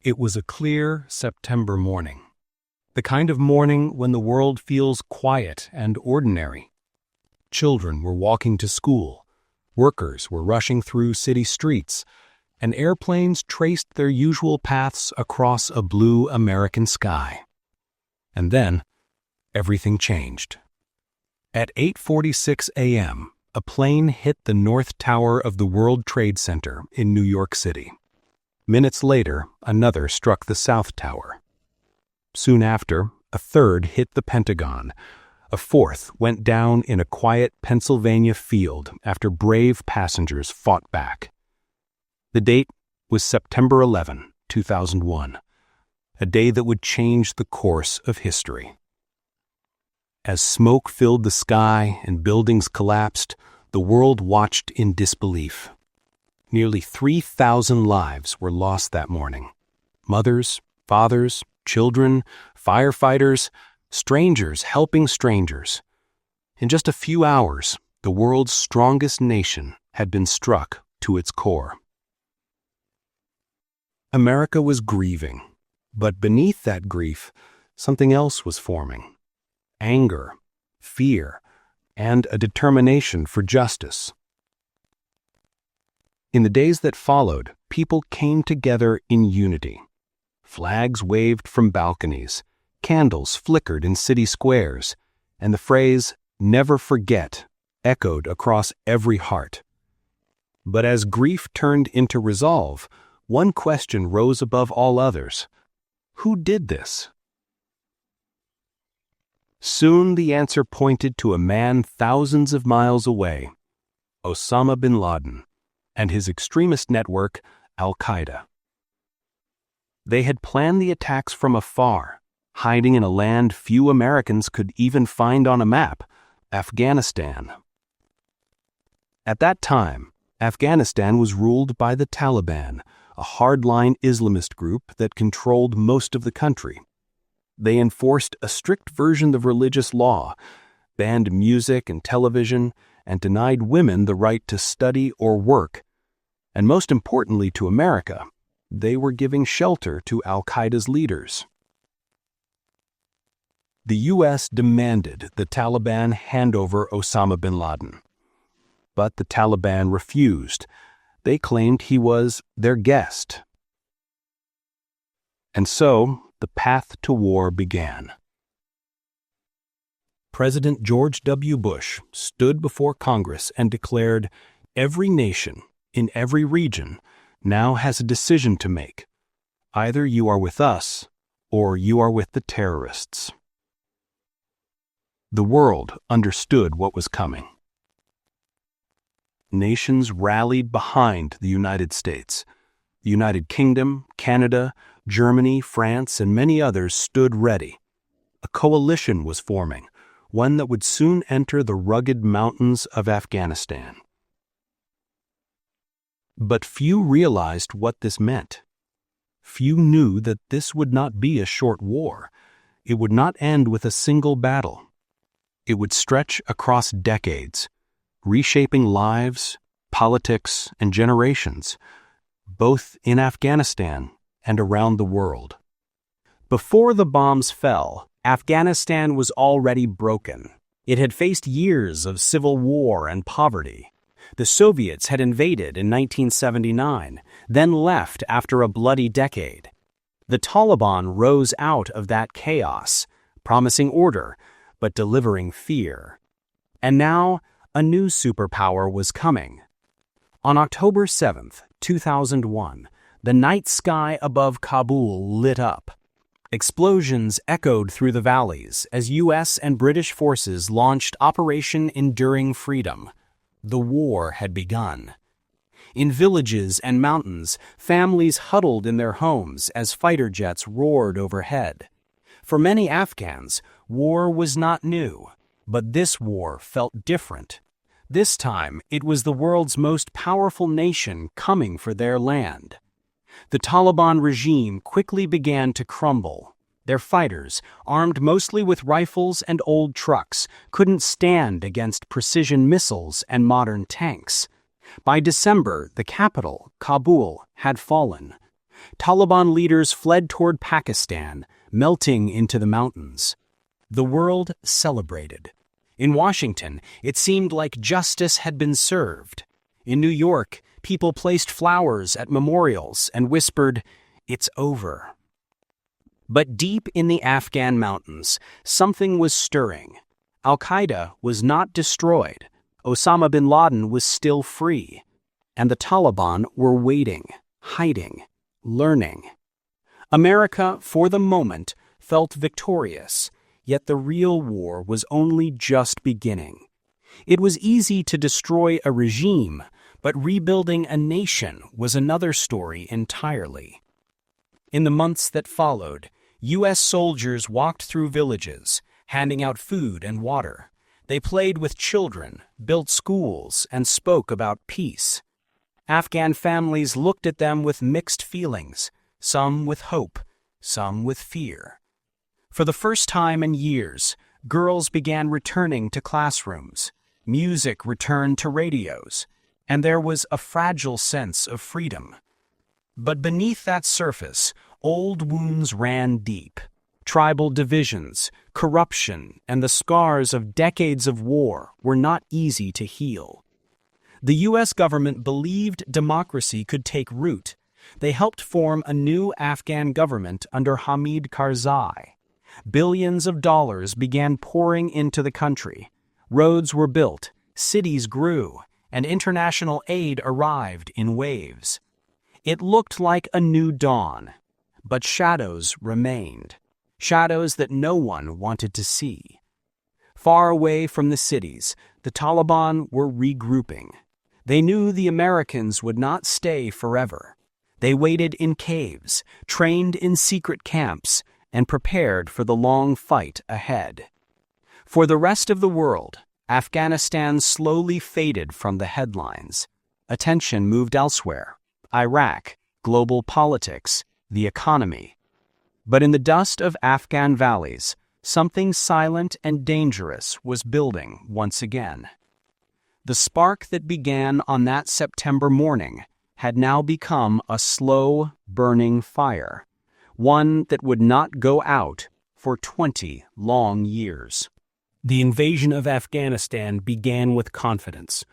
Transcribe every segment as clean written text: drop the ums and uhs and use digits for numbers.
It was a clear September morning. The kind of morning when the world feels quiet and ordinary. Children were walking to school, workers were rushing through city streets, and airplanes traced their usual paths across a blue American sky. And then, everything changed. At 8:46 a.m., a plane hit the North Tower of the World Trade Center in New York City. Minutes later, another struck the South Tower. Soon after, a third hit the Pentagon. A fourth went down in a quiet Pennsylvania field after brave passengers fought back. The date was September 11, 2001, a day that would change the course of history. As smoke filled the sky and buildings collapsed, the world watched in disbelief. Nearly 3,000 lives were lost that morning. Mothers, fathers, children, firefighters, strangers helping strangers. In just a few hours, the world's strongest nation had been struck to its core. America was grieving, but beneath that grief, something else was forming. Anger, fear, and a determination for justice. In the days that followed, people came together in unity. Flags waved from balconies, candles flickered in city squares, and the phrase, "Never forget," echoed across every heart. But as grief turned into resolve, one question rose above all others. Who did this? Soon the answer pointed to a man thousands of miles away, Osama bin Laden, and his extremist network, Al-Qaeda. They had planned the attacks from afar, hiding in a land few Americans could even find on a map, Afghanistan. At that time, Afghanistan was ruled by the Taliban, a hardline Islamist group that controlled most of the country. They enforced a strict version of religious law, banned music and television, and denied women the right to study or work. And most importantly to America, they were giving shelter to Al-Qaeda's leaders. The U.S. demanded the Taliban hand over Osama bin Laden. But the Taliban refused. They claimed he was their guest. And so, the path to war began. President George W. Bush stood before Congress and declared, "Every nation, in every region, now has a decision to make. Either you are with us, or you are with the terrorists." The world understood what was coming. Nations rallied behind the United States. The United Kingdom, Canada, Germany, France, and many others stood ready. A coalition was forming, one that would soon enter the rugged mountains of Afghanistan. But few realized what this meant. Few knew that this would not be a short war. It would not end with a single battle. It would stretch across decades, reshaping lives, politics, and generations, both in Afghanistan and around the world. Before the bombs fell, Afghanistan was already broken. It had faced years of civil war and poverty. The Soviets had invaded in 1979, then left after a bloody decade. The Taliban rose out of that chaos, promising order, but delivering fear. And now, a new superpower was coming. On October 7, 2001, the night sky above Kabul lit up. Explosions echoed through the valleys as U.S. and British forces launched Operation Enduring Freedom. The war had begun. In villages and mountains, families huddled in their homes as fighter jets roared overhead. For many Afghans, war was not new, but this war felt different. This time, it was the world's most powerful nation coming for their land. The Taliban regime quickly began to crumble. Their fighters, armed mostly with rifles and old trucks, couldn't stand against precision missiles and modern tanks. By December, the capital, Kabul, had fallen. Taliban leaders fled toward Pakistan, melting into the mountains. The world celebrated. In Washington, it seemed like justice had been served. In New York, people placed flowers at memorials and whispered, "It's over." But deep in the Afghan mountains, something was stirring. Al-Qaeda was not destroyed. Osama bin Laden was still free. And the Taliban were waiting, hiding, learning. America, for the moment, felt victorious, yet the real war was only just beginning. It was easy to destroy a regime, but rebuilding a nation was another story entirely. In the months that followed, U.S. soldiers walked through villages, handing out food and water. They played with children, built schools, and spoke about peace. Afghan families looked at them with mixed feelings, some with hope, some with fear. For the first time in years, girls began returning to classrooms, music returned to radios, and there was a fragile sense of freedom. But beneath that surface, old wounds ran deep. Tribal divisions, corruption, and the scars of decades of war were not easy to heal. The U.S. government believed democracy could take root. They helped form a new Afghan government under Hamid Karzai. Billions of dollars began pouring into the country. Roads were built, cities grew, and international aid arrived in waves. It looked like a new dawn, but shadows remained, shadows that no one wanted to see. Far away from the cities, the Taliban were regrouping. They knew the Americans would not stay forever. They waited in caves, trained in secret camps, and prepared for the long fight ahead. For the rest of the world, Afghanistan slowly faded from the headlines. Attention moved elsewhere: Iraq, global politics, the economy. But in the dust of Afghan valleys, something silent and dangerous was building once again. The spark that began on that September morning had now become a slow, burning fire, one that would not go out for 20 long years. The invasion of Afghanistan began with confidence.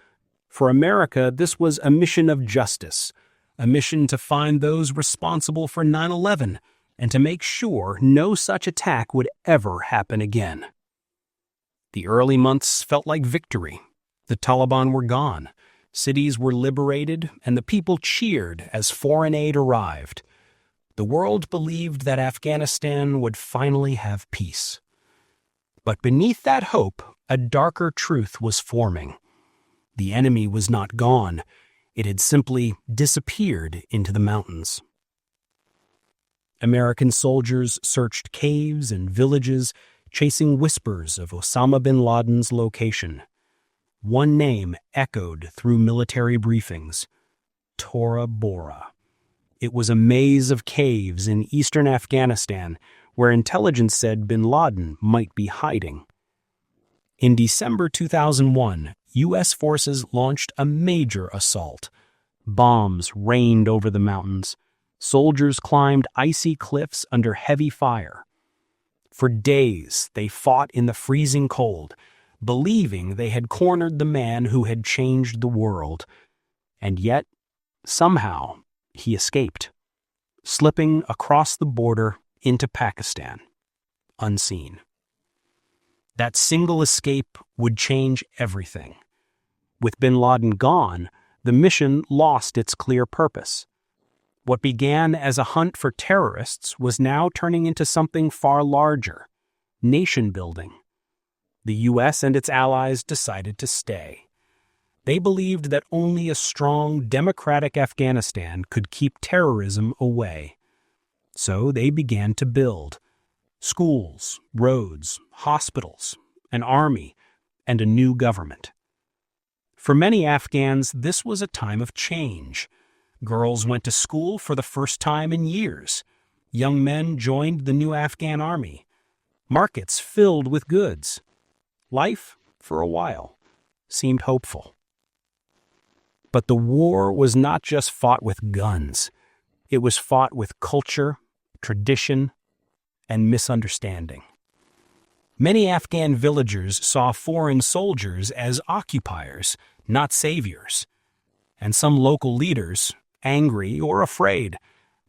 For America, this was a mission of justice, a mission to find those responsible for 9/11 and to make sure no such attack would ever happen again. The early months felt like victory. The Taliban were gone, cities were liberated, and the people cheered as foreign aid arrived. The world believed that Afghanistan would finally have peace. But beneath that hope, a darker truth was forming. The enemy was not gone. It had simply disappeared into the mountains. American soldiers searched caves and villages, chasing whispers of Osama bin Laden's location. One name echoed through military briefings: Tora Bora. It was a maze of caves in eastern Afghanistan where intelligence said bin Laden might be hiding. In December 2001, U.S. forces launched a major assault. Bombs rained over the mountains. Soldiers climbed icy cliffs under heavy fire. For days, they fought in the freezing cold, believing they had cornered the man who had changed the world. And yet, somehow, he escaped, slipping across the border into Pakistan, unseen. That single escape would change everything. With bin Laden gone, the mission lost its clear purpose. What began as a hunt for terrorists was now turning into something far larger: nation-building. The U.S. and its allies decided to stay. They believed that only a strong, democratic Afghanistan could keep terrorism away. So they began to build schools, roads, hospitals, an army, and a new government. For many Afghans, this was a time of change. Girls went to school for the first time in years. Young men joined the new Afghan army. Markets filled with goods. Life, for a while, seemed hopeful. But the war was not just fought with guns. It was fought with culture, tradition, and misunderstanding. Many Afghan villagers saw foreign soldiers as occupiers, not saviors, and some local leaders, angry or afraid,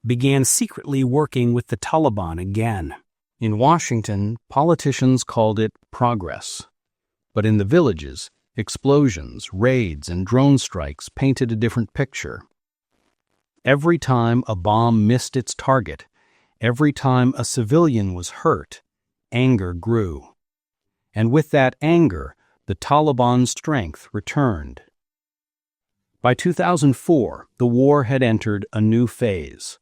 began secretly working with the Taliban again. In Washington, politicians called it progress. But in the villages, explosions, raids, and drone strikes painted a different picture. Every time a bomb missed its target, every time a civilian was hurt, anger grew. And with that anger, the Taliban's strength returned. By 2004, the war had entered a new phase.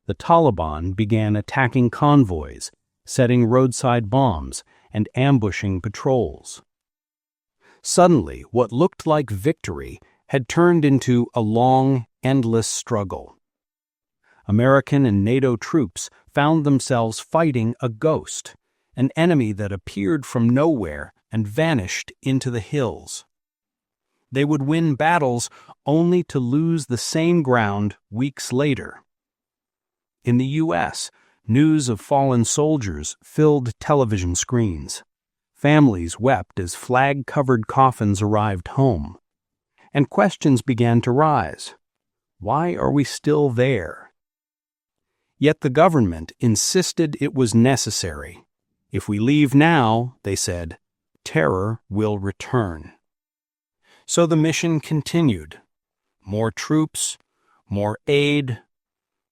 The Taliban began attacking convoys, setting roadside bombs, and ambushing patrols. Suddenly, what looked like victory had turned into a long, endless struggle. American and NATO troops found themselves fighting a ghost, an enemy that appeared from nowhere and vanished into the hills. They would win battles only to lose the same ground weeks later. In the U.S., news of fallen soldiers filled television screens. Families wept as flag-covered coffins arrived home. And questions began to rise. Why are we still there? Yet the government insisted it was necessary. If we leave now, they said, terror will return. So the mission continued. More troops, more aid,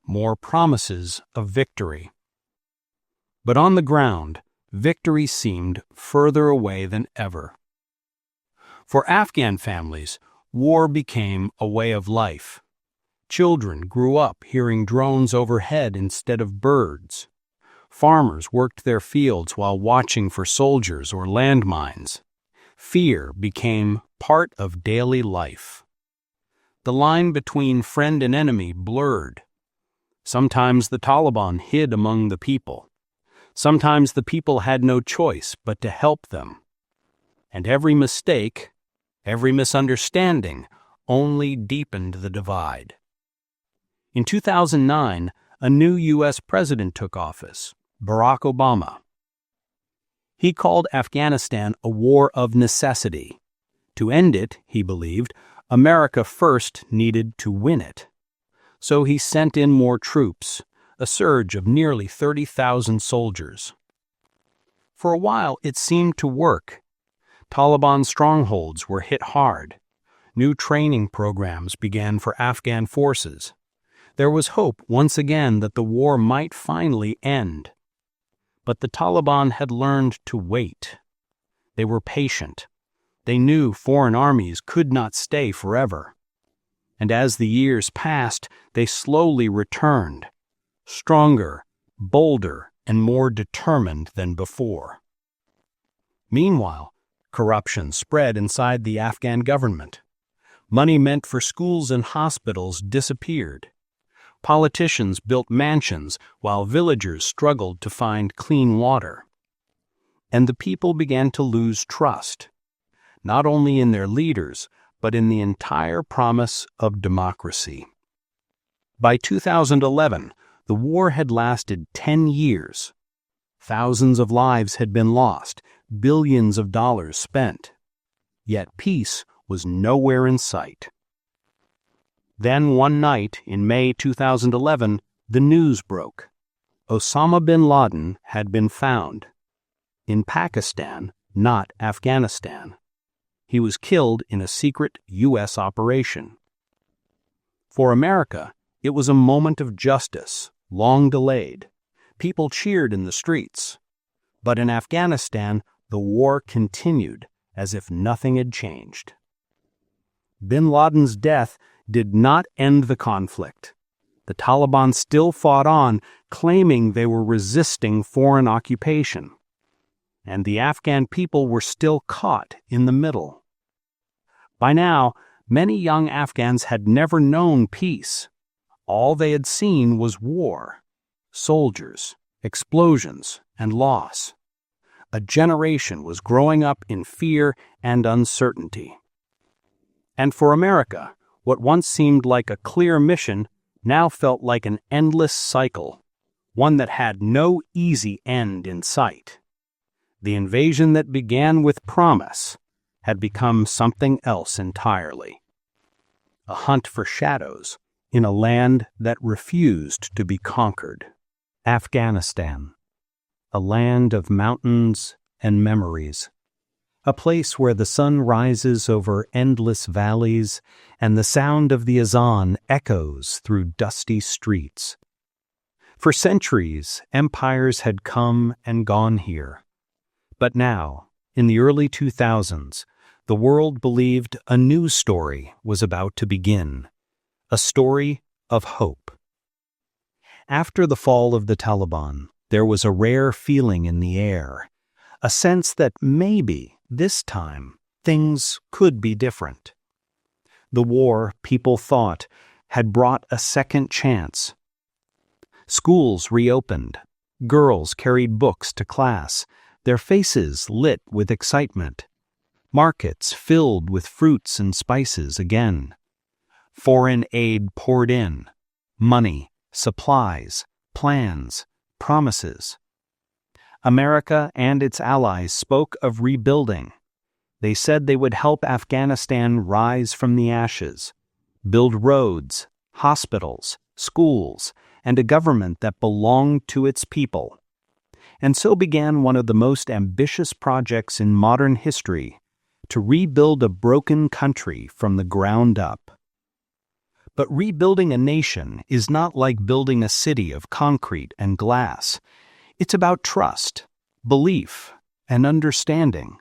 more promises of victory. But on the ground, victory seemed further away than ever. For Afghan families, war became a way of life. Children grew up hearing drones overhead instead of birds. Farmers worked their fields while watching for soldiers or landmines. Fear became part of daily life. The line between friend and enemy blurred. Sometimes the Taliban hid among the people. Sometimes the people had no choice but to help them. And every mistake, every misunderstanding, only deepened the divide. In 2009, a new U.S. president took office, Barack Obama. He called Afghanistan a war of necessity. To end it, he believed, America first needed to win it. So he sent in more troops, a surge of nearly 30,000 soldiers. For a while, it seemed to work. Taliban strongholds were hit hard. New training programs began for Afghan forces. There was hope once again that the war might finally end. But the Taliban had learned to wait. They were patient. They knew foreign armies could not stay forever. And as the years passed, they slowly returned, stronger, bolder, and more determined than before. Meanwhile, corruption spread inside the Afghan government. Money meant for schools and hospitals disappeared. Politicians built mansions while villagers struggled to find clean water. And the people began to lose trust, not only in their leaders, but in the entire promise of democracy. By 2011, the war had lasted 10 years. Thousands of lives had been lost, billions of dollars spent. Yet peace was nowhere in sight. Then one night in May 2011, the news broke. Osama bin Laden had been found. In Pakistan, not Afghanistan. He was killed in a secret U.S. operation. For America, it was a moment of justice, long delayed. People cheered in the streets. But in Afghanistan, the war continued as if nothing had changed. Bin Laden's death did not end the conflict. The Taliban still fought on, claiming they were resisting foreign occupation. And the Afghan people were still caught in the middle. By now, many young Afghans had never known peace. All they had seen was war, soldiers, explosions, and loss. A generation was growing up in fear and uncertainty. And for America, what once seemed like a clear mission now felt like an endless cycle, one that had no easy end in sight. The invasion that began with promise had become something else entirely. A hunt for shadows in a land that refused to be conquered. Afghanistan, a land of mountains and memories. A place where the sun rises over endless valleys and the sound of the azan echoes through dusty streets. For centuries, empires had come and gone here. But now, in the early 2000s, the world believed a new story was about to begin, a story of hope. After the fall of the Taliban, there was a rare feeling in the air, a sense that maybe this time things could be different. The war, people thought, had brought a second chance. Schools reopened. Girls carried books to class, their faces lit with excitement. Markets filled with fruits and spices again. Foreign aid poured in. Money, supplies, plans, promises. America and its allies spoke of rebuilding. They said they would help Afghanistan rise from the ashes, build roads, hospitals, schools, and a government that belonged to its people. And so began one of the most ambitious projects in modern history, to rebuild a broken country from the ground up. But rebuilding a nation is not like building a city of concrete and glass. It's about trust, belief, and understanding,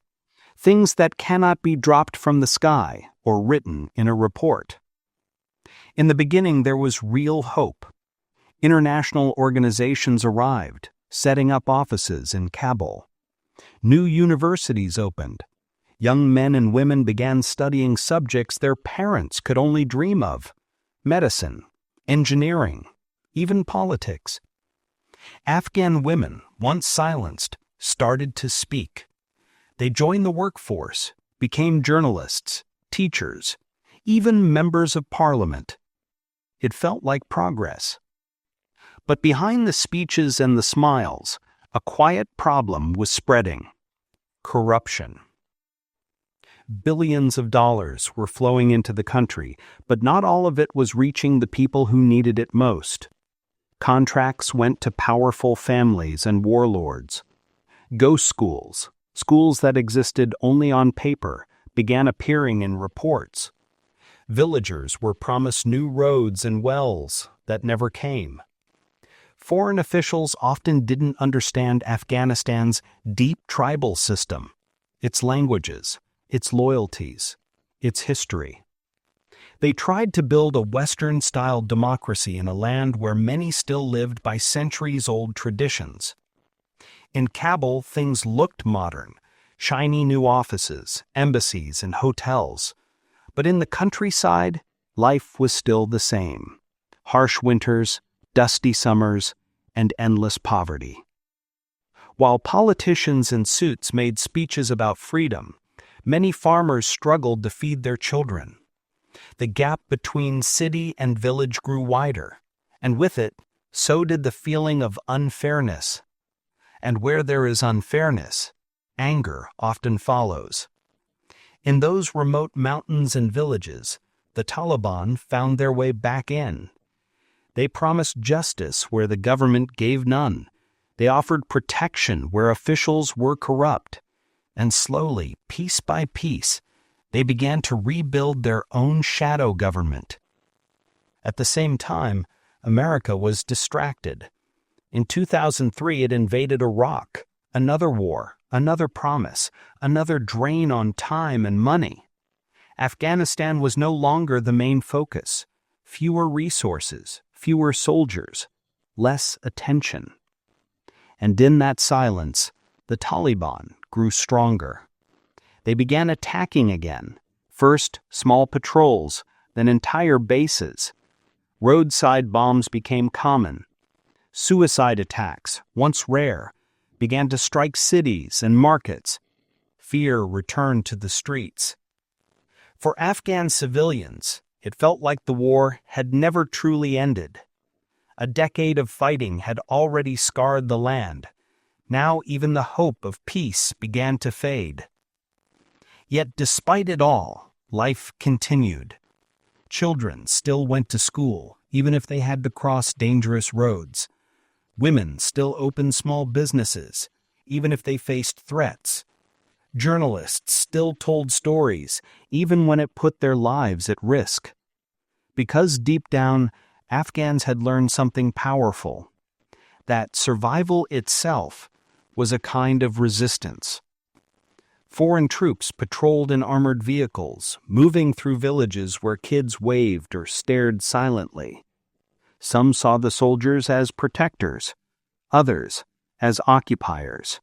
things that cannot be dropped from the sky or written in a report. In the beginning, there was real hope. International organizations arrived, setting up offices in Kabul. New universities opened. Young men and women began studying subjects their parents could only dream of: medicine, engineering, even politics. Afghan women, once silenced, started to speak. They joined the workforce, became journalists, teachers, even members of parliament. It felt like progress. But behind the speeches and the smiles, a quiet problem was spreading: corruption. Billions of dollars were flowing into the country, but not all of it was reaching the people who needed it most. Contracts went to powerful families and warlords. Ghost schools, schools that existed only on paper, began appearing in reports. Villagers were promised new roads and wells that never came. Foreign officials often didn't understand Afghanistan's deep tribal system, its languages, its loyalties, its history. They tried to build a Western-style democracy in a land where many still lived by centuries-old traditions. In Kabul, things looked modern: shiny new offices, embassies, and hotels. But in the countryside, life was still the same: harsh winters, dusty summers, and endless poverty. While politicians in suits made speeches about freedom, many farmers struggled to feed their children. The gap between city and village grew wider, and with it, so did the feeling of unfairness. And where there is unfairness, anger often follows. In those remote mountains and villages, the Taliban found their way back in. They promised justice where the government gave none. They offered protection where officials were corrupt. And slowly, piece by piece, they began to rebuild their own shadow government. At the same time, America was distracted. In 2003, it invaded Iraq, another war, another promise, another drain on time and money. Afghanistan was no longer the main focus. Fewer resources, fewer soldiers, less attention. And in that silence, the Taliban grew stronger. They began attacking again, first small patrols, then entire bases. Roadside bombs became common. Suicide attacks, once rare, began to strike cities and markets. Fear returned to the streets. For Afghan civilians, It felt like the war had never truly ended. A decade of fighting had already scarred the land. Now even the hope of peace began to fade. Yet despite it all, life continued. Children still went to school, even if they had to cross dangerous roads. Women still opened small businesses, even if they faced threats. Journalists still told stories, even when it put their lives at risk. Because deep down, Afghans had learned something powerful, that survival itself was a kind of resistance. Foreign troops patrolled in armored vehicles, moving through villages where kids waved or stared silently. Some saw the soldiers as protectors, others as occupiers.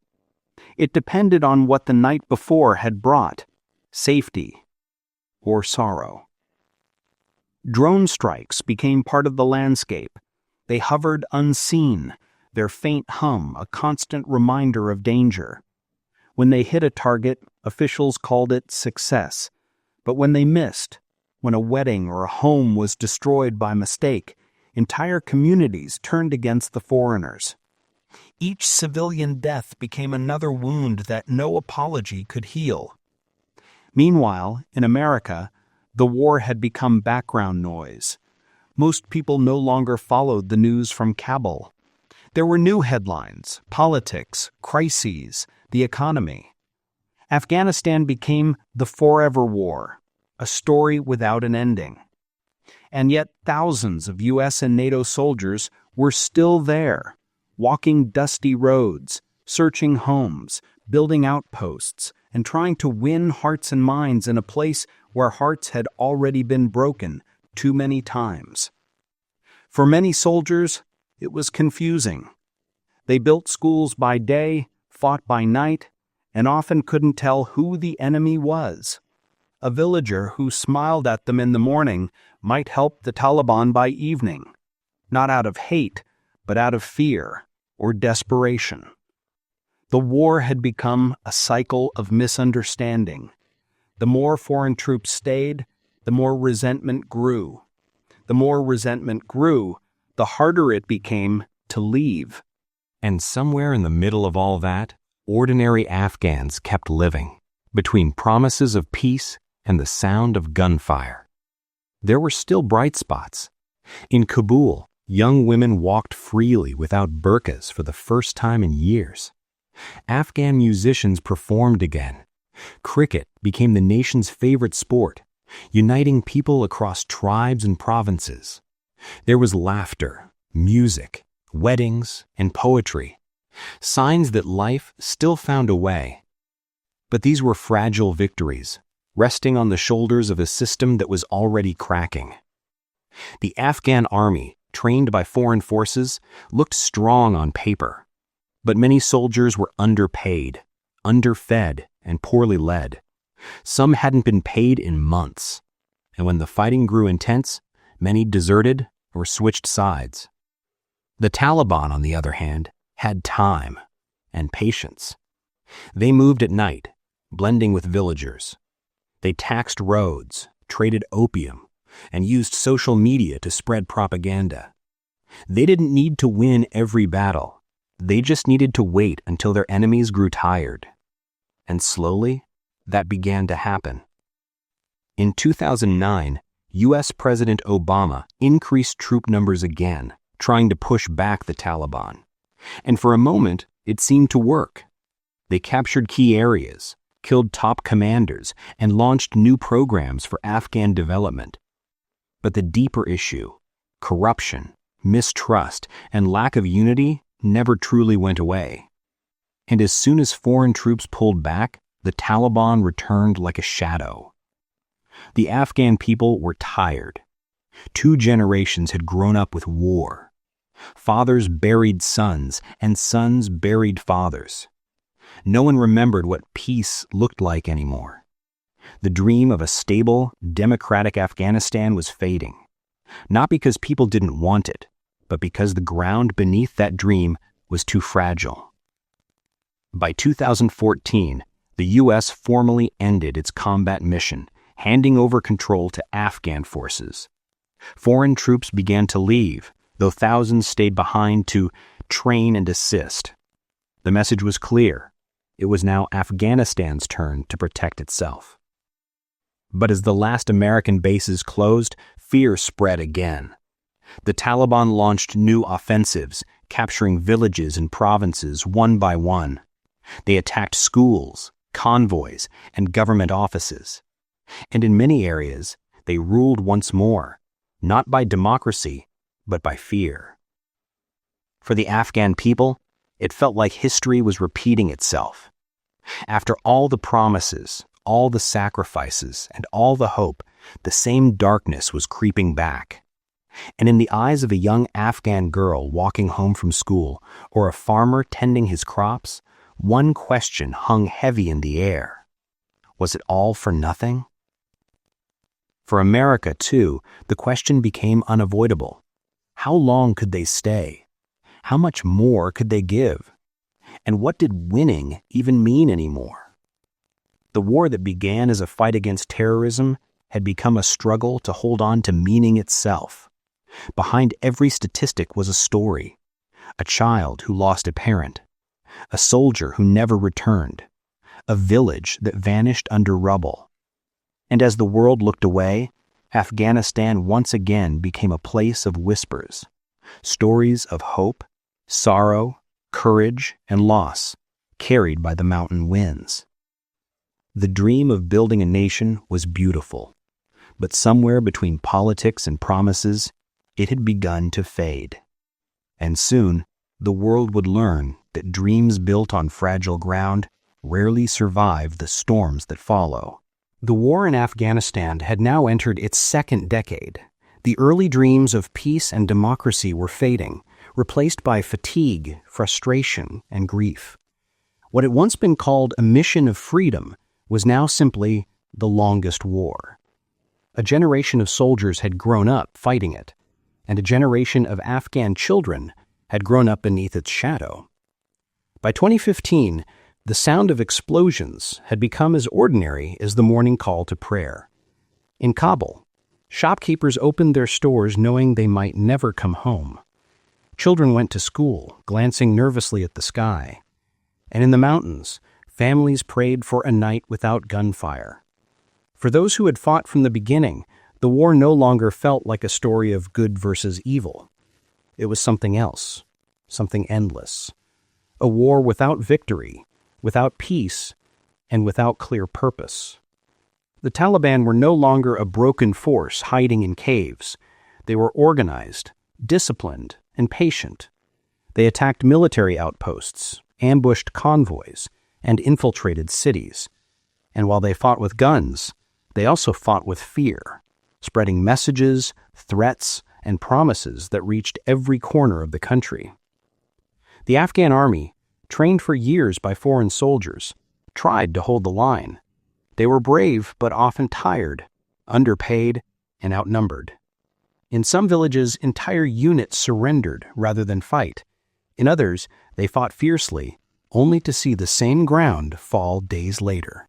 It depended on what the night before had brought, safety or sorrow. Drone strikes became part of the landscape. They hovered unseen, their faint hum a constant reminder of danger. When they hit a target, officials called it success. But when they missed, when a wedding or a home was destroyed by mistake, entire communities turned against the foreigners. Each civilian death became another wound that no apology could heal. Meanwhile, in America, the war had become background noise. Most people no longer followed the news from Kabul. There were new headlines, politics, crises, the economy. Afghanistan became the forever war, a story without an ending. And yet thousands of U.S. and NATO soldiers were still there, walking dusty roads, searching homes, building outposts, and trying to win hearts and minds in a place where hearts had already been broken too many times. For many soldiers, it was confusing. They built schools by day, fought by night, and often couldn't tell who the enemy was. A villager who smiled at them in the morning might help the Taliban by evening, not out of hate, but out of fear or desperation. The war had become a cycle of misunderstanding. The more foreign troops stayed, the more resentment grew. The more resentment grew, the harder it became to leave. And somewhere in the middle of all that, ordinary Afghans kept living, between promises of peace and the sound of gunfire. There were still bright spots. In Kabul, young women walked freely without burqas for the first time in years. Afghan musicians performed again. Cricket became the nation's favorite sport, uniting people across tribes and provinces. There was laughter, music, weddings, and poetry, signs that life still found a way. But these were fragile victories, resting on the shoulders of a system that was already cracking. The Afghan army, trained by foreign forces, looked strong on paper, but many soldiers were underpaid, underfed, and poorly led. Some hadn't been paid in months, and when the fighting grew intense, many deserted or switched sides. The Taliban, on the other hand, had time and patience. They moved at night, blending with villagers. They taxed roads, traded opium, and used social media to spread propaganda. They didn't need to win every battle. They just needed to wait until their enemies grew tired. And slowly, that began to happen. In 2009, U.S. President Obama increased troop numbers again, trying to push back the Taliban. And for a moment, it seemed to work. They captured key areas, killed top commanders, and launched new programs for Afghan development. But the deeper issue, corruption, mistrust, and lack of unity, never truly went away. And as soon as foreign troops pulled back, the Taliban returned like a shadow. The Afghan people were tired. 2 generations had grown up with war. Fathers buried sons, and sons buried fathers. No one remembered what peace looked like anymore. The dream of a stable, democratic Afghanistan was fading. Not because people didn't want it, but because the ground beneath that dream was too fragile. By 2014, the U.S. formally ended its combat mission handing over control to Afghan forces. Foreign troops began to leave, though thousands stayed behind to train and assist. The message was clear. It was now Afghanistan's turn to protect itself. But as the last American bases closed, fear spread again. The Taliban launched new offensives, capturing villages and provinces one by one. They attacked schools, convoys, and government offices. And in many areas, they ruled once more, not by democracy, but by fear. For the Afghan people, it felt like history was repeating itself. After all the promises, all the sacrifices, and all the hope, the same darkness was creeping back. And in the eyes of a young Afghan girl walking home from school or a farmer tending his crops, one question hung heavy in the air. Was it all for nothing? For America, too, the question became unavoidable. How long could they stay? How much more could they give? And what did winning even mean anymore? The war that began as a fight against terrorism had become a struggle to hold on to meaning itself. Behind every statistic was a story. A child who lost a parent. A soldier who never returned. A village that vanished under rubble. And as the world looked away, Afghanistan once again became a place of whispers. Stories of hope, sorrow, courage, and loss, carried by the mountain winds. The dream of building a nation was beautiful, but somewhere between politics and promises, it had begun to fade. And soon, the world would learn that dreams built on fragile ground rarely survive the storms that follow. The war in Afghanistan had now entered its second decade. The early dreams of peace and democracy were fading, replaced by fatigue, frustration, and grief. What had once been called a mission of freedom was now simply the longest war. A generation of soldiers had grown up fighting it, and a generation of Afghan children had grown up beneath its shadow. By 2015, the sound of explosions had become as ordinary as the morning call to prayer. In Kabul, shopkeepers opened their stores knowing they might never come home. Children went to school, glancing nervously at the sky. And in the mountains, families prayed for a night without gunfire. For those who had fought from the beginning, the war no longer felt like a story of good versus evil. It was something else, something endless. A war without victory, without peace, and without clear purpose. The Taliban were no longer a broken force hiding in caves. They were organized, disciplined, and patient. They attacked military outposts, ambushed convoys, and infiltrated cities. And while they fought with guns, they also fought with fear, spreading messages, threats, and promises that reached every corner of the country. The Afghan army, trained for years by foreign soldiers, tried to hold the line. They were brave but often tired, underpaid, and outnumbered. In some villages, entire units surrendered rather than fight. In others, they fought fiercely, only to see the same ground fall days later.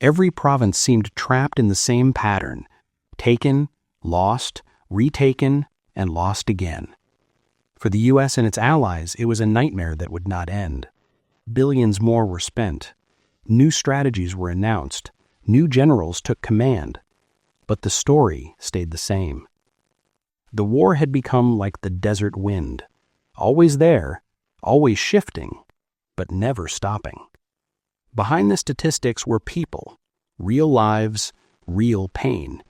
Every province seemed trapped in the same pattern: taken, lost, retaken, and lost again. For the U.S. and its allies, it was a nightmare that would not end. Billions more were spent. New strategies were announced. New generals took command. But the story stayed the same. The war had become like the desert wind, always there, always shifting, but never stopping. Behind the statistics were people, real lives, real pain.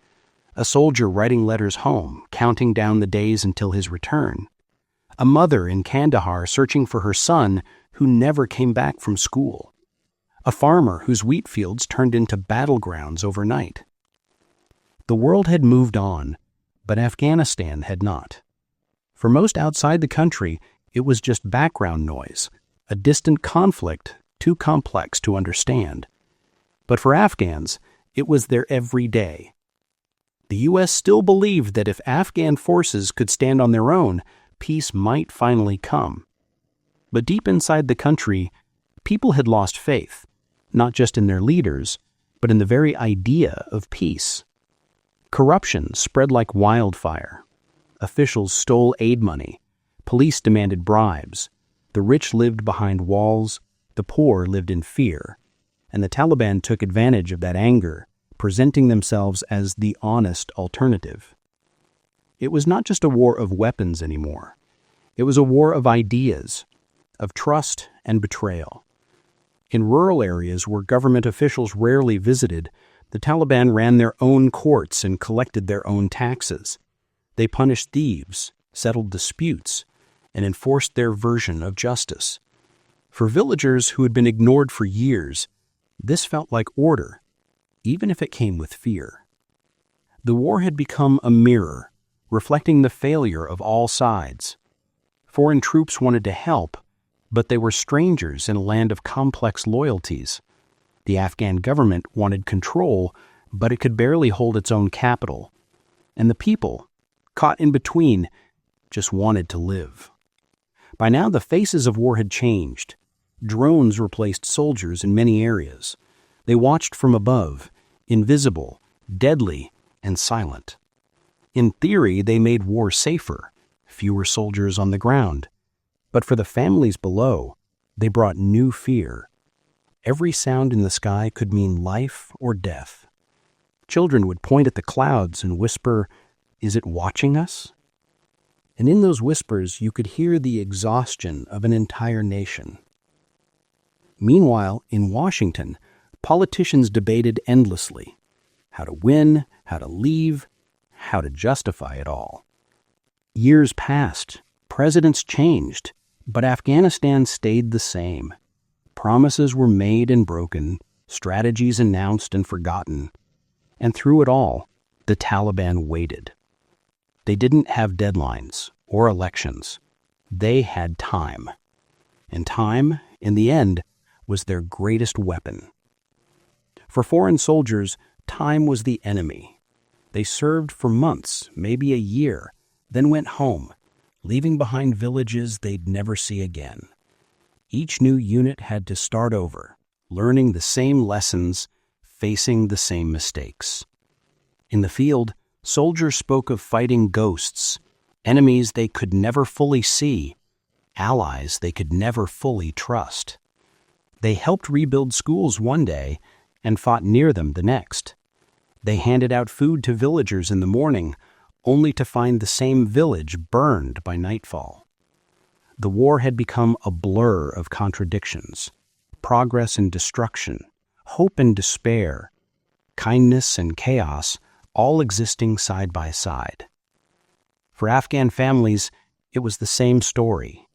A soldier writing letters home, counting down the days until his return. A mother in Kandahar searching for her son who never came back from school. A farmer whose wheat fields turned into battlegrounds overnight. The world had moved on, but Afghanistan had not. For most outside the country, it was just background noise, a distant conflict too complex to understand. But for Afghans, it was their everyday. The U.S. still believed that if Afghan forces could stand on their own, peace might finally come. But deep inside the country, people had lost faith, not just in their leaders, but in the very idea of peace. Corruption spread like wildfire. Officials stole aid money. Police demanded bribes. The rich lived behind walls. The poor lived in fear. And the Taliban took advantage of that anger, presenting themselves as the honest alternative. It was not just a war of weapons anymore. It was a war of ideas, of trust and betrayal. In rural areas where government officials rarely visited, the Taliban ran their own courts and collected their own taxes. They punished thieves, settled disputes, and enforced their version of justice. For villagers who had been ignored for years, this felt like order, even if it came with fear. The war had become a mirror, reflecting the failure of all sides. Foreign troops wanted to help, but they were strangers in a land of complex loyalties. The Afghan government wanted control, but it could barely hold its own capital. And the people, caught in between, just wanted to live. By now, the faces of war had changed. Drones replaced soldiers in many areas. They watched from above, invisible, deadly, and silent. In theory, they made war safer, fewer soldiers on the ground. But for the families below, they brought new fear. Every sound in the sky could mean life or death. Children would point at the clouds and whisper, "Is it watching us?" And in those whispers, you could hear the exhaustion of an entire nation. Meanwhile, in Washington, politicians debated endlessly. How to win, how to leave, how to justify it all. Years passed, presidents changed, but Afghanistan stayed the same. Promises were made and broken, strategies announced and forgotten. And through it all, the Taliban waited. They didn't have deadlines or elections. They had time. And time, in the end, was their greatest weapon. For foreign soldiers, time was the enemy. They served for months, maybe a year, then went home, leaving behind villages they'd never see again. Each new unit had to start over, learning the same lessons, facing the same mistakes. In the field, soldiers spoke of fighting ghosts, enemies they could never fully see, allies they could never fully trust. They helped rebuild schools one day and fought near them the next. They handed out food to villagers in the morning, only to find the same village burned by nightfall. The war had become a blur of contradictions, progress and destruction, hope and despair, kindness and chaos, all existing side by side. For Afghan families, it was the same story.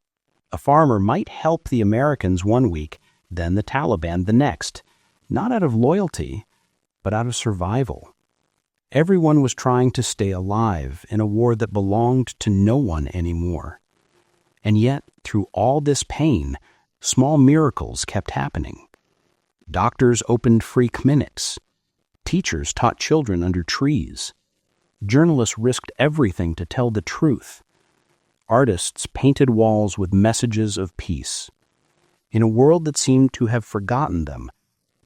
A farmer might help the Americans one week, then the Taliban the next, not out of loyalty, but out of survival. Everyone was trying to stay alive in a war that belonged to no one anymore. And yet, through all this pain, small miracles kept happening. Doctors opened free clinics. Teachers taught children under trees. Journalists risked everything to tell the truth. Artists painted walls with messages of peace. In a world that seemed to have forgotten them,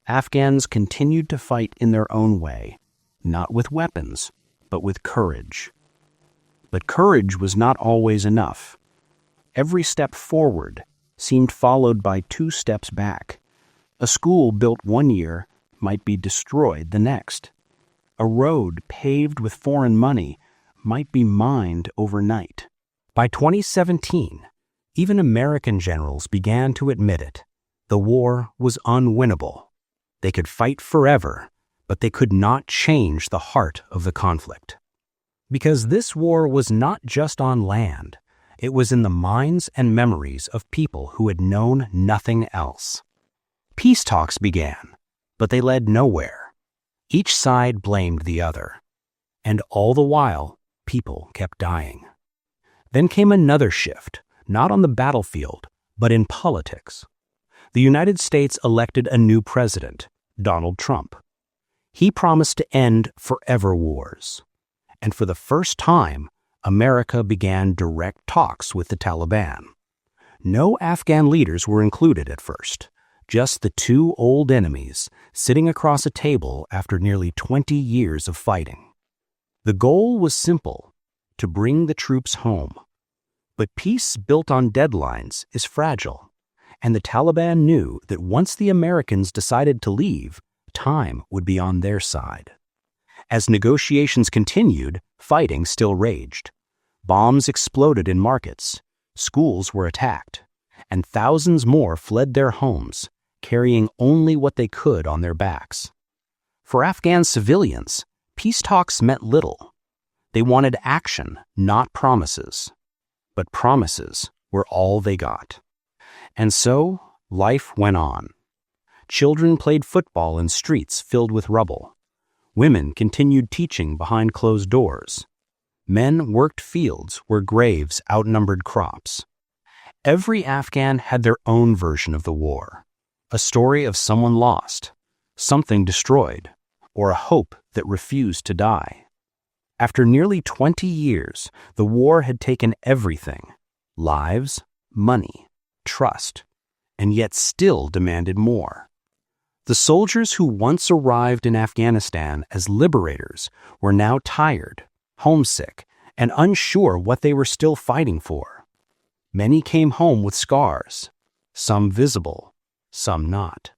Afghans continued to fight in their own way, not with weapons, but with courage. But courage was not always enough. Every step forward seemed followed by 2 steps back. A school built one year might be destroyed the next. A road paved with foreign money might be mined overnight. By 2017, even American generals began to admit it. The war was unwinnable. They could fight forever, but they could not change the heart of the conflict. Because this war was not just on land, it was in the minds and memories of people who had known nothing else. Peace talks began, but they led nowhere. Each side blamed the other, and all the while, people kept dying. Then came another shift, not on the battlefield, but in politics. The United States elected a new president, Donald Trump. He promised to end forever wars. And for the first time, America began direct talks with the Taliban. No Afghan leaders were included at first, Just the two old enemies sitting across a table after nearly 20 years of fighting. The goal was simple: to bring the troops home. But peace built on deadlines is fragile, and the Taliban knew that once the Americans decided to leave, time would be on their side. As negotiations continued, fighting still raged. Bombs exploded in markets, schools were attacked, and thousands more fled their homes, carrying only what they could on their backs. For Afghan civilians, peace talks meant little. They wanted action, not promises. But promises were all they got. And so, life went on. Children played football in streets filled with rubble. Women continued teaching behind closed doors. Men worked fields where graves outnumbered crops. Every Afghan had their own version of the war, a story of someone lost, something destroyed, or a hope that refused to die. After nearly 20 years, the war had taken everything: lives, money, trust, and yet still demanded more. The soldiers who once arrived in Afghanistan as liberators were now tired, homesick, and unsure what they were still fighting for. Many came home with scars, some visible, some not.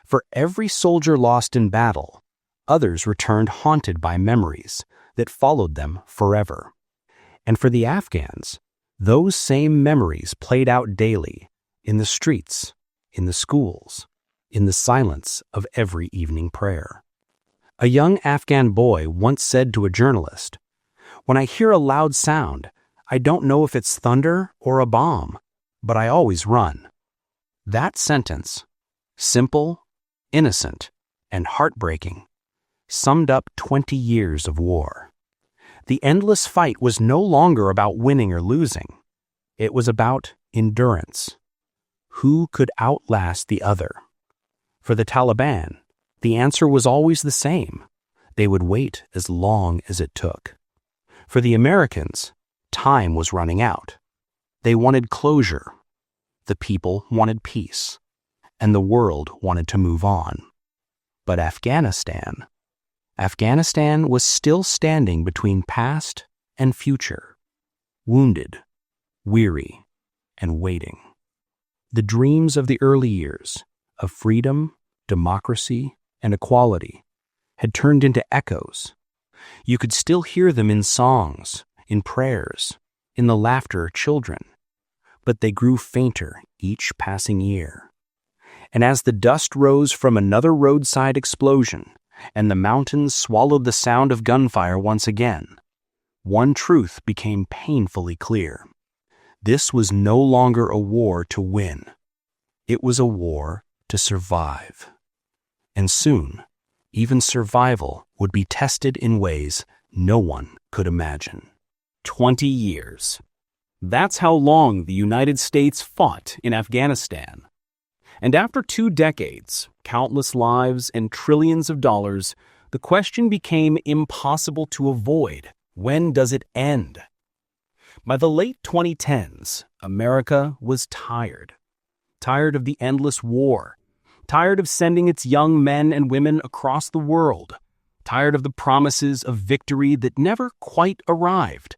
For every soldier lost in battle, others returned haunted by memories that followed them forever. And for the Afghans, those same memories played out daily, in the streets, in the schools, in the silence of every evening prayer. A young Afghan boy once said to a journalist, "When I hear a loud sound, I don't know if it's thunder or a bomb, but I always run." That sentence, simple, innocent, and heartbreaking, summed up 20 years of war. The endless fight was no longer about winning or losing. It was about endurance. Who could outlast the other? For the Taliban, the answer was always the same. They would wait as long as it took. For the Americans, time was running out. They wanted closure. The people wanted peace. And the world wanted to move on. But Afghanistan was still standing between past and future, wounded, weary, and waiting. The dreams of the early years, of freedom, democracy, and equality, had turned into echoes. You could still hear them in songs, in prayers, in the laughter of children, but they grew fainter each passing year. And as the dust rose from another roadside explosion, and the mountains swallowed the sound of gunfire once again, one truth became painfully clear. This was no longer a war to win. It was a war to survive. And soon, even survival would be tested in ways no one could imagine. 20 years. That's how long the United States fought in Afghanistan. And after 2 decades, countless lives, and trillions of dollars, the question became impossible to avoid. When does it end? By the late 2010s, America was tired. Tired of the endless war. Tired of sending its young men and women across the world. Tired of the promises of victory that never quite arrived.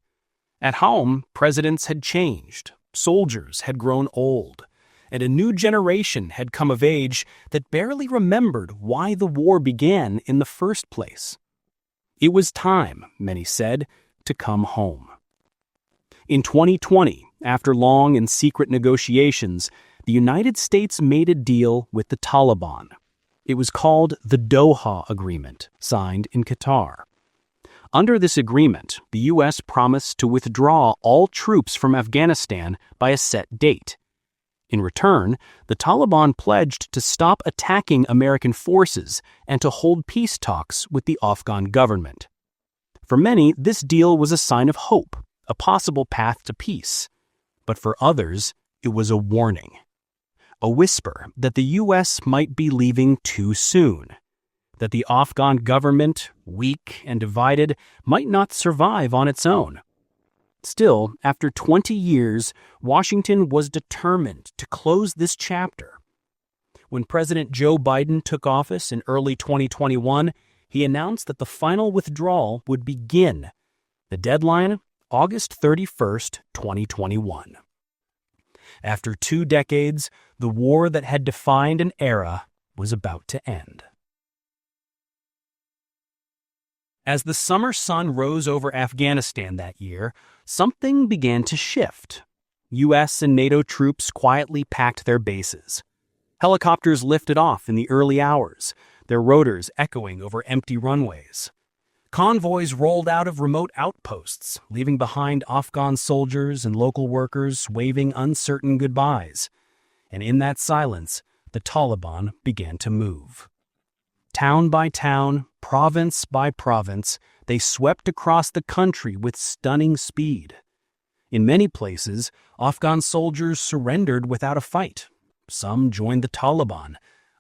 At home, presidents had changed. Soldiers had grown old. And a new generation had come of age that barely remembered why the war began in the first place. It was time, many said, to come home. In 2020, after long and secret negotiations, the United States made a deal with the Taliban. It was called the Doha Agreement, signed in Qatar. Under this agreement, the U.S. promised to withdraw all troops from Afghanistan by a set date. In return, the Taliban pledged to stop attacking American forces and to hold peace talks with the Afghan government. For many, this deal was a sign of hope, a possible path to peace. But for others, it was a warning. A whisper that the U.S. might be leaving too soon, that the Afghan government, weak and divided, might not survive on its own. Still, after 20 years, Washington was determined to close this chapter. When President Joe Biden took office in early 2021, he announced that the final withdrawal would begin. The deadline, August 31st, 2021. After 2 decades, the war that had defined an era was about to end. As the summer sun rose over Afghanistan that year, something began to shift. U.S. and NATO troops quietly packed their bases. Helicopters lifted off in the early hours, their rotors echoing over empty runways. Convoys rolled out of remote outposts, leaving behind Afghan soldiers and local workers waving uncertain goodbyes. And in that silence, the Taliban began to move. Town by town, province by province, they swept across the country with stunning speed. In many places, Afghan soldiers surrendered without a fight. Some joined the Taliban,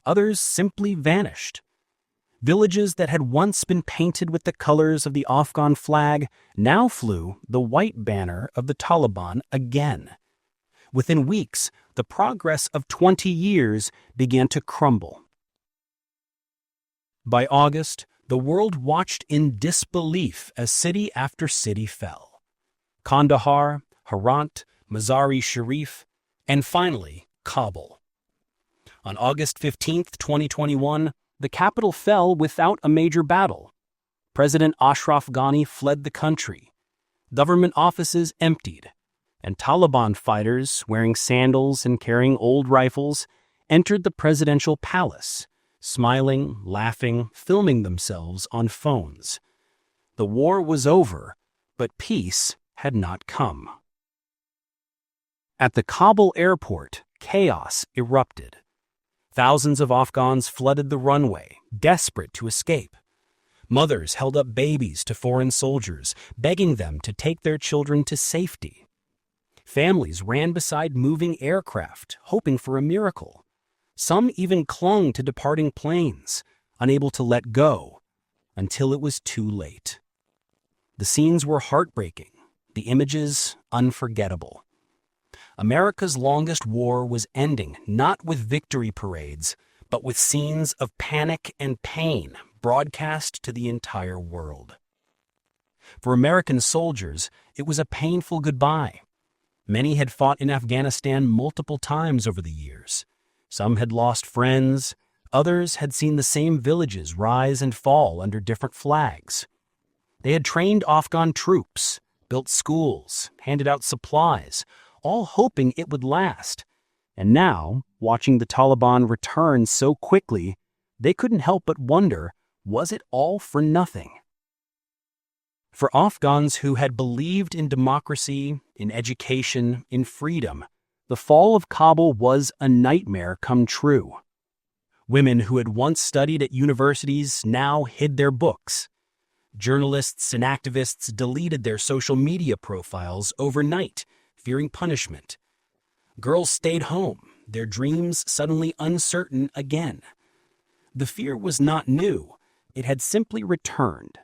others simply vanished. Villages that had once been painted with the colors of the Afghan flag now flew the white banner of the Taliban again. Within weeks, the progress of 20 years began to crumble. By August, the world watched in disbelief as city after city fell. Kandahar, Herat, Mazar-e-Sharif, and finally, Kabul. On August 15, 2021, the capital fell without a major battle. President Ashraf Ghani fled the country. Government offices emptied, and Taliban fighters, wearing sandals and carrying old rifles, entered the presidential palace, smiling, laughing, filming themselves on phones. The war was over, but peace had not come. At the Kabul airport, chaos erupted. Thousands of Afghans flooded the runway, desperate to escape. Mothers held up babies to foreign soldiers, begging them to take their children to safety. Families ran beside moving aircraft, hoping for a miracle. Some even clung to departing planes, unable to let go, until it was too late. The scenes were heartbreaking, the images unforgettable. America's longest war was ending not with victory parades, but with scenes of panic and pain broadcast to the entire world. For American soldiers, it was a painful goodbye. Many had fought in Afghanistan multiple times over the years. Some had lost friends, others had seen the same villages rise and fall under different flags. They had trained Afghan troops, built schools, handed out supplies, all hoping it would last. And now, watching the Taliban return so quickly, they couldn't help but wonder, was it all for nothing? For Afghans who had believed in democracy, in education, in freedom, the fall of Kabul was a nightmare come true. Women who had once studied at universities now hid their books. Journalists and activists deleted their social media profiles overnight, fearing punishment. Girls stayed home, their dreams suddenly uncertain again. The fear was not new, it had simply returned.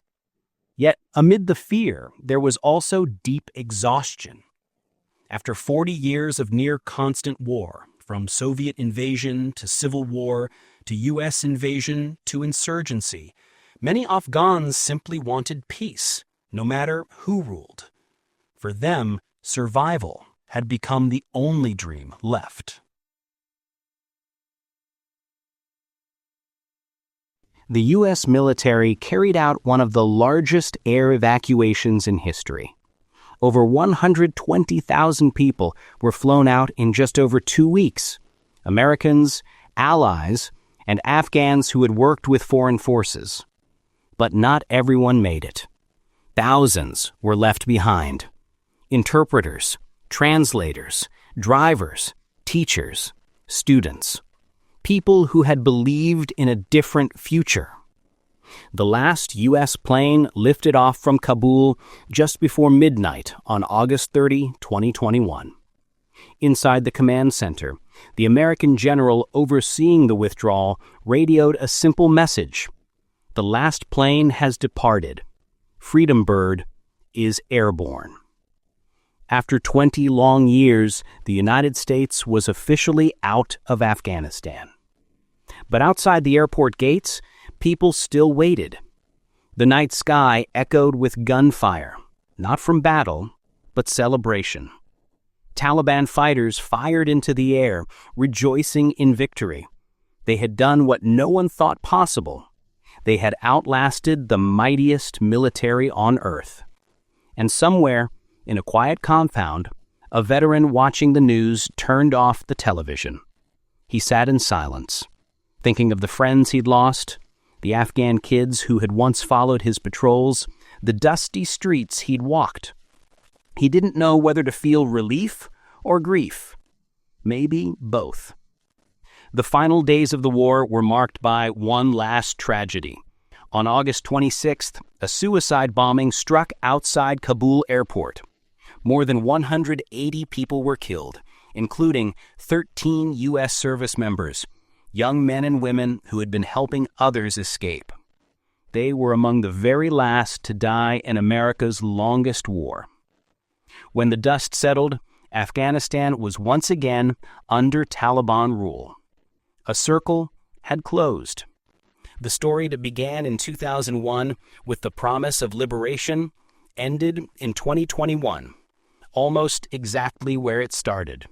Yet, amid the fear, there was also deep exhaustion. After 40 years of near-constant war, from Soviet invasion to civil war to U.S. invasion to insurgency, many Afghans simply wanted peace, no matter who ruled. For them, survival had become the only dream left. The U.S. military carried out one of the largest air evacuations in history. Over 120,000 people were flown out in just over 2 weeks. Americans, allies, and Afghans who had worked with foreign forces. But not everyone made it. Thousands were left behind. Interpreters, translators, drivers, teachers, students. People who had believed in a different future. The last U.S. plane lifted off from Kabul just before midnight on August 30, 2021. Inside the command center, the American general overseeing the withdrawal radioed a simple message. The last plane has departed. Freedom Bird is airborne. After 20 long years, the United States was officially out of Afghanistan. But outside the airport gates, people still waited. The night sky echoed with gunfire, not from battle, but celebration. Taliban fighters fired into the air, rejoicing in victory. They had done what no one thought possible. They had outlasted the mightiest military on earth. And somewhere, in a quiet compound, a veteran watching the news turned off the television. He sat in silence, thinking of the friends he'd lost, the Afghan kids who had once followed his patrols, the dusty streets he'd walked. He didn't know whether to feel relief or grief. Maybe both. The final days of the war were marked by one last tragedy. On August 26th, a suicide bombing struck outside Kabul airport. More than 180 people were killed, including 13 U.S. service members, young men and women who had been helping others escape. They were among the very last to die in America's longest war. When the dust settled, Afghanistan was once again under Taliban rule. A circle had closed. The story that began in 2001 with the promise of liberation ended in 2021, almost exactly where it started.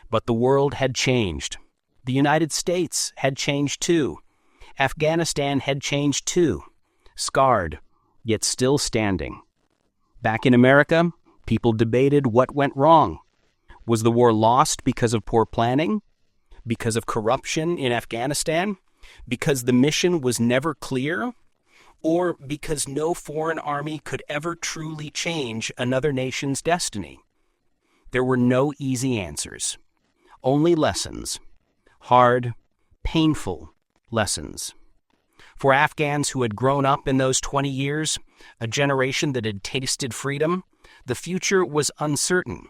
But the world had changed. The United States had changed too. Afghanistan had changed too. Scarred, yet still standing. Back in America, people debated what went wrong. Was the war lost because of poor planning? Because of corruption in Afghanistan? Because the mission was never clear? Or because no foreign army could ever truly change another nation's destiny? There were no easy answers. Only lessons. Hard, painful lessons. For Afghans who had grown up in those 20 years, a generation that had tasted freedom, the future was uncertain.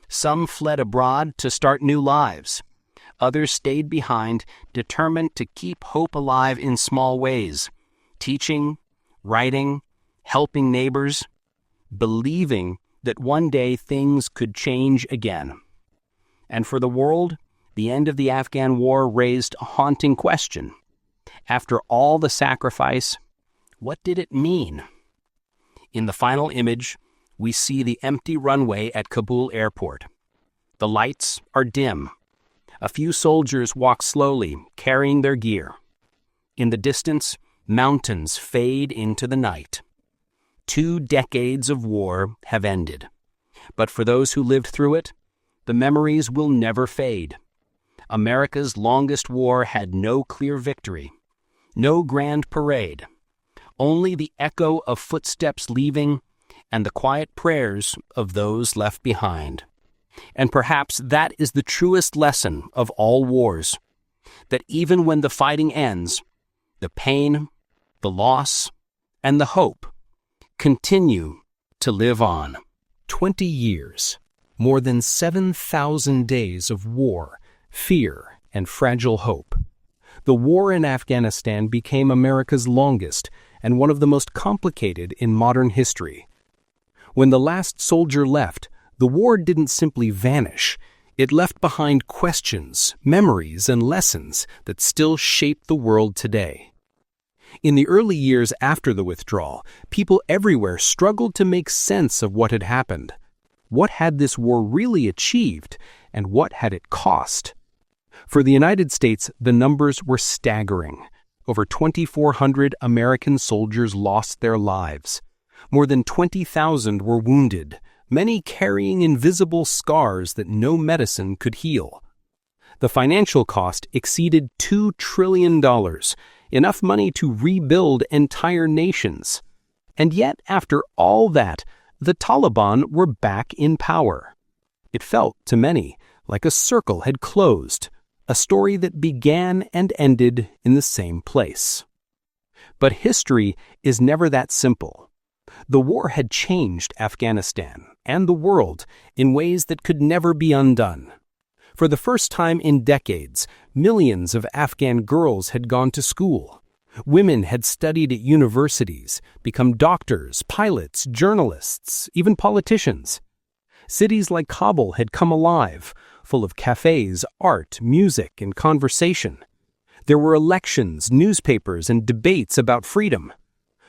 Some fled abroad to start new lives. Others stayed behind, determined to keep hope alive in small ways, teaching, writing, helping neighbors, believing that one day things could change again. And for the world, the end of the Afghan war raised a haunting question. After all the sacrifice, what did it mean? In the final image, we see the empty runway at Kabul airport. The lights are dim. A few soldiers walk slowly, carrying their gear. In the distance, mountains fade into the night. 2 decades of war have ended. But for those who lived through it, the memories will never fade. America's longest war had no clear victory, no grand parade, only the echo of footsteps leaving and the quiet prayers of those left behind. And perhaps that is the truest lesson of all wars, that even when the fighting ends, the pain, the loss, and the hope continue to live on. 20 years, more than 7,000 days of war, fear, and fragile hope. The war in Afghanistan became America's longest and one of the most complicated in modern history. When the last soldier left, the war didn't simply vanish. It left behind questions, memories, and lessons that still shape the world today. In the early years after the withdrawal, people everywhere struggled to make sense of what had happened. What had this war really achieved, and what had it cost? For the United States, the numbers were staggering. Over 2,400 American soldiers lost their lives. More than 20,000 were wounded, many carrying invisible scars that no medicine could heal. The financial cost exceeded $2 trillion, enough money to rebuild entire nations. And yet, after all that, the Taliban were back in power. It felt, to many, like a circle had closed, a story that began and ended in the same place. But history is never that simple. The war had changed Afghanistan and the world in ways that could never be undone. For the first time in decades, millions of Afghan girls had gone to school. Women had studied at universities, become doctors, pilots, journalists, even politicians. Cities like Kabul had come alive, full of cafes, art, music, and conversation. There were elections, newspapers, and debates about freedom.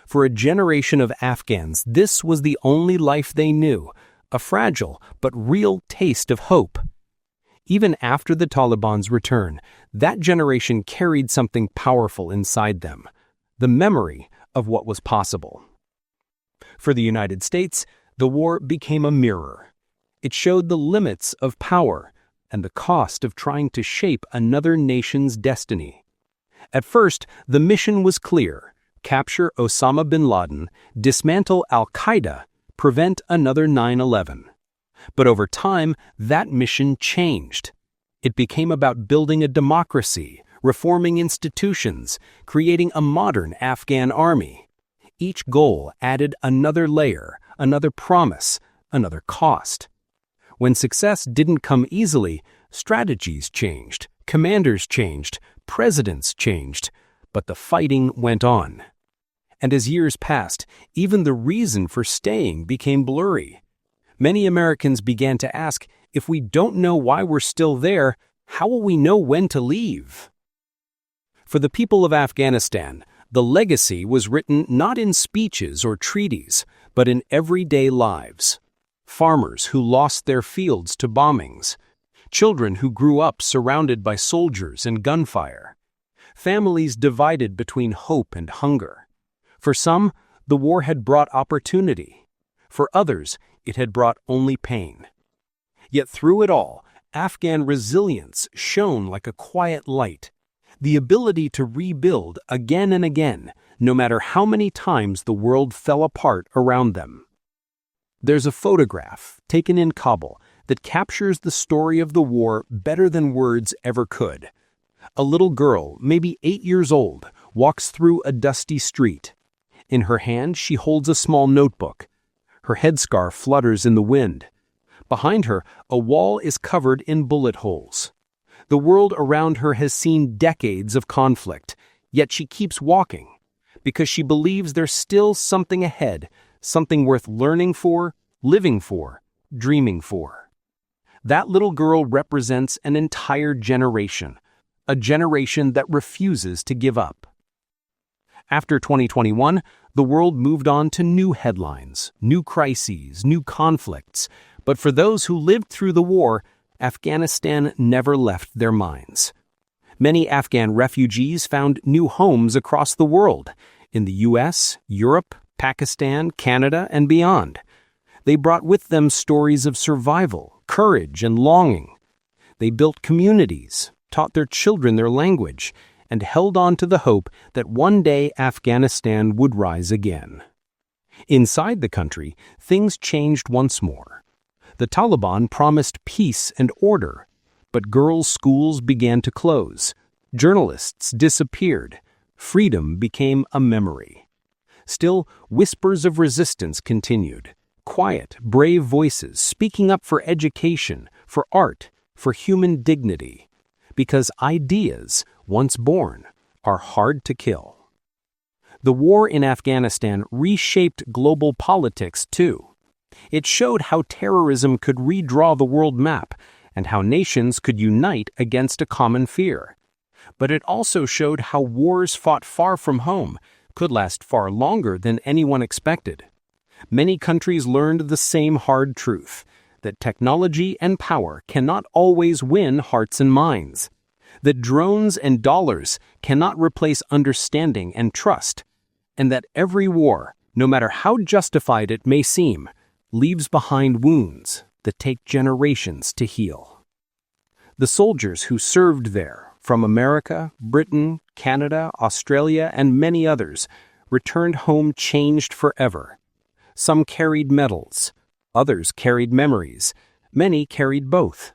For a generation of Afghans, this was the only life they knew, a fragile but real taste of hope. Even after the Taliban's return, that generation carried something powerful inside them, the memory of what was possible. For the United States, the war became a mirror. It showed the limits of power and the cost of trying to shape another nation's destiny. At first, the mission was clear: capture Osama bin Laden, dismantle al-Qaeda, prevent another 9/11. But over time, that mission changed. It became about building a democracy, reforming institutions, creating a modern Afghan army. Each goal added another layer, another promise, another cost. When success didn't come easily, strategies changed, commanders changed, presidents changed, but the fighting went on. And as years passed, even the reason for staying became blurry. Many Americans began to ask, if we don't know why we're still there, how will we know when to leave? For the people of Afghanistan, the legacy was written not in speeches or treaties, but in everyday lives. Farmers who lost their fields to bombings, children who grew up surrounded by soldiers and gunfire, families divided between hope and hunger. For some, the war had brought opportunity. For others, it had brought only pain. Yet through it all, Afghan resilience shone like a quiet light, the ability to rebuild again and again, no matter how many times the world fell apart around them. There's a photograph taken in Kabul that captures the story of the war better than words ever could. A little girl, maybe 8 years old, walks through a dusty street. In her hand, she holds a small notebook. Her headscarf flutters in the wind. Behind her, a wall is covered in bullet holes. The world around her has seen decades of conflict, yet she keeps walking, because she believes there's still something ahead, something worth learning for, living for, dreaming for. That little girl represents an entire generation, a generation that refuses to give up. After 2021, the world moved on to new headlines, new crises, new conflicts. But for those who lived through the war, Afghanistan never left their minds. Many Afghan refugees found new homes across the world, in the US, Europe, Pakistan, Canada, and beyond. They brought with them stories of survival, courage, and longing. They built communities, taught their children their language, and held on to the hope that one day Afghanistan would rise again. Inside the country, things changed once more. The Taliban promised peace and order, but girls' schools began to close. Journalists disappeared. Freedom became a memory. Still, whispers of resistance continued. Quiet, brave voices speaking up for education, for art, for human dignity. Because ideas, once born, are hard to kill. The war in Afghanistan reshaped global politics too. It showed how terrorism could redraw the world map and how nations could unite against a common fear. But it also showed how wars fought far from home could last far longer than anyone expected. Many countries learned the same hard truth, that technology and power cannot always win hearts and minds, that drones and dollars cannot replace understanding and trust, and that every war, no matter how justified it may seem, leaves behind wounds that take generations to heal. The soldiers who served there, from America, Britain, Canada, Australia, and many others, returned home changed forever. Some carried medals. Others carried memories. Many carried both.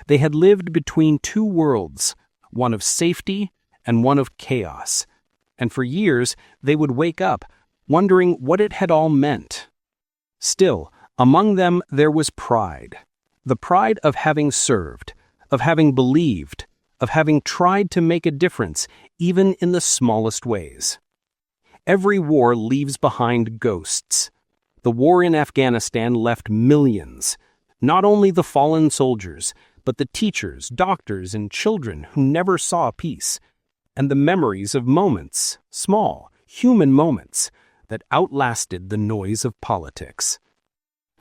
They had lived between two worlds, one of safety and one of chaos. And for years, they would wake up, wondering what it had all meant. Still, among them there was pride. The pride of having served, of having believed, of having tried to make a difference, even in the smallest ways. Every war leaves behind ghosts. The war in Afghanistan left millions, not only the fallen soldiers, but the teachers, doctors, and children who never saw peace. and the memories of moments, small, human moments, that outlasted the noise of politics.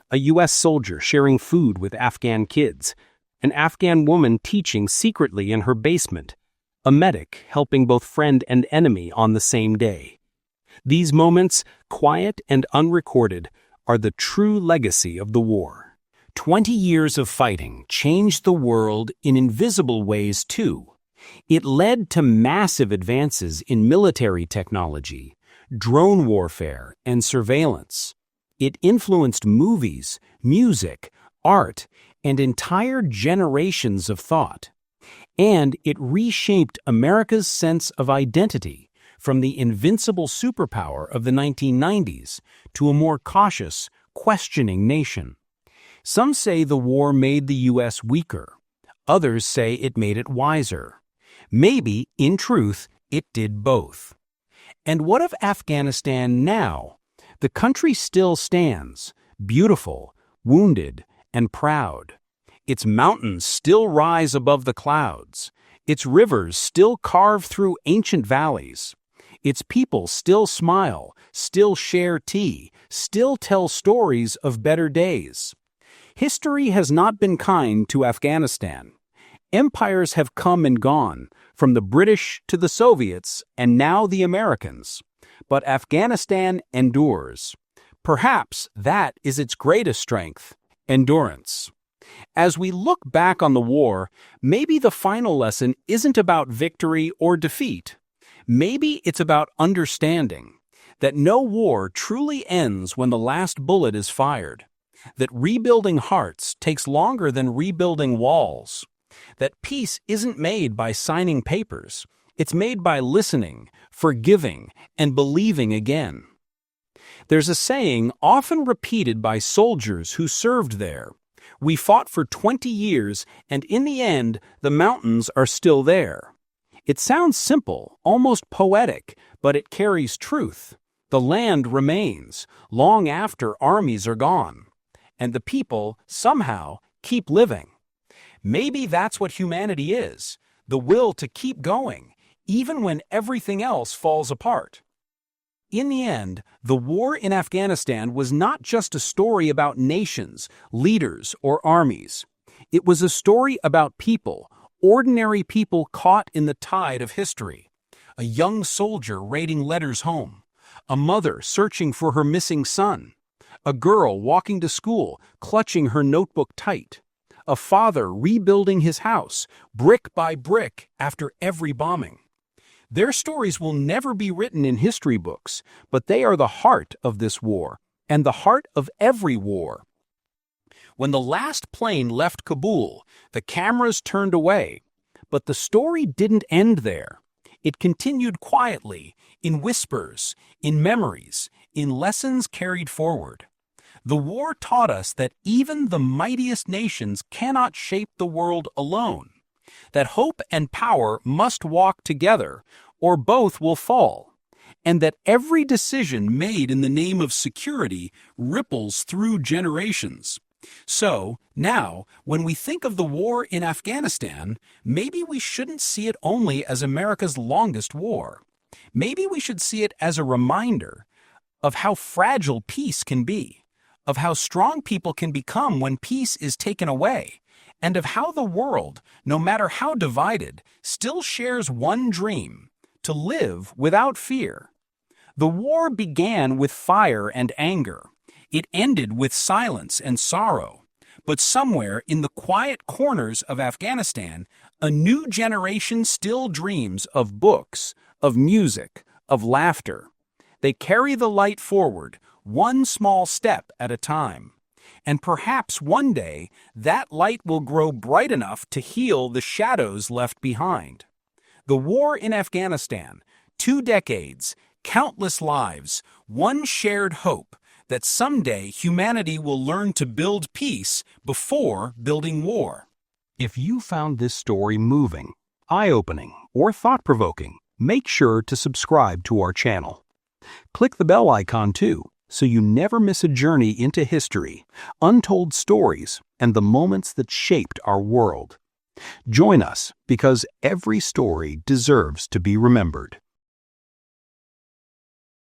A U.S. soldier sharing food with Afghan kids, an Afghan woman teaching secretly in her basement, a medic helping both friend and enemy on the same day. These moments, quiet and unrecorded, are the true legacy of the war. 20 years of fighting changed the world in invisible ways too. It led to massive advances in military technology, drone warfare, and surveillance. It influenced movies, music, art, and entire generations of thought. And it reshaped America's sense of identity from the invincible superpower of the 1990s to a more cautious, questioning nation. Some say the war made the U.S. weaker. Others say it made it wiser. Maybe, in truth, it did both. And what of Afghanistan now? The country still stands, beautiful, wounded, and proud. Its mountains still rise above the clouds. Its rivers still carve through ancient valleys. Its people still smile, still share tea, still tell stories of better days. History has not been kind to Afghanistan. Empires have come and gone, from the British to the Soviets, and now the Americans. But Afghanistan endures. Perhaps that is its greatest strength, endurance. As we look back on the war, maybe the final lesson isn't about victory or defeat. Maybe it's about understanding that no war truly ends when the last bullet is fired, that rebuilding hearts takes longer than rebuilding walls, that peace isn't made by signing papers, it's made by listening, forgiving, and believing again. There's a saying often repeated by soldiers who served there. We fought for 20 years, and in the end, the mountains are still there. It sounds simple, almost poetic, but it carries truth. The land remains, long after armies are gone. And the people, somehow, keep living. Maybe that's what humanity is, the will to keep going, even when everything else falls apart. In the end, the war in Afghanistan was not just a story about nations, leaders, or armies. It was a story about people, ordinary people caught in the tide of history. A young soldier raiding letters home, a mother searching for her missing son, a girl walking to school, clutching her notebook tight, a father rebuilding his house, brick by brick, after every bombing. Their stories will never be written in history books, but they are the heart of this war, and the heart of every war. When the last plane left Kabul, the cameras turned away, but the story didn't end there. It continued quietly, in whispers, in memories, in lessons carried forward. The war taught us that even the mightiest nations cannot shape the world alone, that hope and power must walk together, or both will fall, and that every decision made in the name of security ripples through generations. So, now, when we think of the war in Afghanistan, maybe we shouldn't see it only as America's longest war. Maybe we should see it as a reminder of how fragile peace can be, of how strong people can become when peace is taken away, and of how the world, no matter how divided, still shares one dream: to live without fear. The war began with fire and anger. It ended with silence and sorrow. But somewhere in the quiet corners of Afghanistan, a new generation still dreams of books, of music, of laughter. They carry the light forward, one small step at a time. And perhaps one day, that light will grow bright enough to heal the shadows left behind. The war in Afghanistan, 2 decades, countless lives, one shared hope that someday humanity will learn to build peace before building war. If you found this story moving, eye-opening, or thought-provoking, make sure to subscribe to our channel. Click the bell icon too, so you never miss a journey into history, untold stories, and the moments that shaped our world. Join us because every story deserves to be remembered.